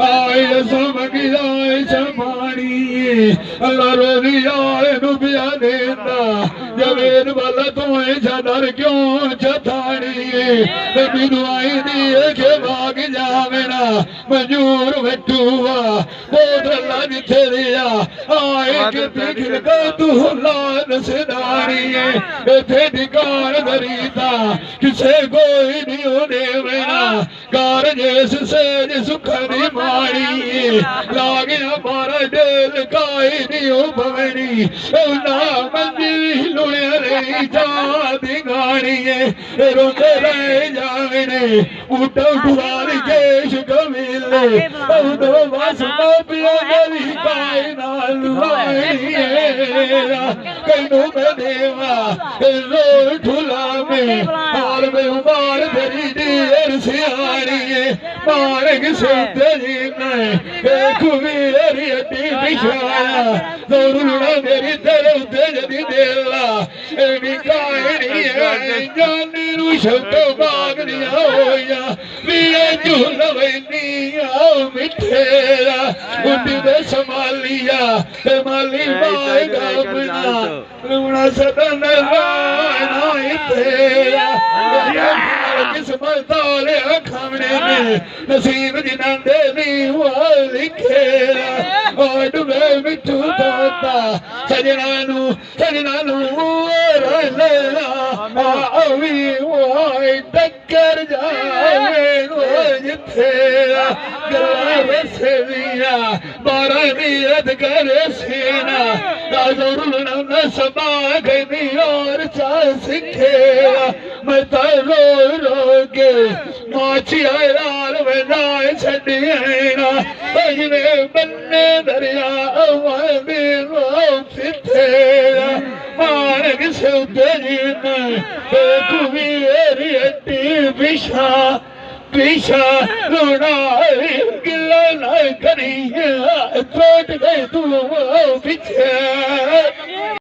आए समझ आए चमानी अल्लाह रोजी आए नु पिया देना जवेर वाला तुम्हें छडर क्यों छतानी मेनू आई दी के भाग जावेना मंजूर बैठूआ बोध अल्लाह जिथे दिया आए के दिखल का तू लान सिदारी इथे दिकार दरीता किसे कोई नहीं होने मेरा कार जिस सेज सुखरी मारी लागे हमारा दिल काई नहीं हो भवनी ना मंजिल लुड़े रही जा दिगानी रोते रह जावने उठ उठवार केश कमीले दो बस पिया गली काई नाल कईनू में देवा रो ठुला में और में उमार तेरी देर सियारी मार किसे तेरी मैं कुमेरी अति पिछाया दौड़ना मेरी तरफ तेरी देला एनी कायनी है जानी रू शब्द बाग दिया होया मेरा झूल वैनी आओ मिठेरा उठी दे संभालिया माली बाय गाबना रुना सदन ना तेरा किस्मत वाले खामने में नसीब जिन्हां नहीं हुआ लिखे और डुबे मिठू तोता सजना नू अवी वाई टक्कर जावे जिथे गला बसे दिया बारा नीयत करे सीना न सबा गई और चा सीखे मैं रो रो के माचिया लाल बनाए छड़िया जिन्हें बन्ने दरिया मानक से कुमेरी अड्डी पिछा पिछा रोना गिला न करी चोट गई तू पीछे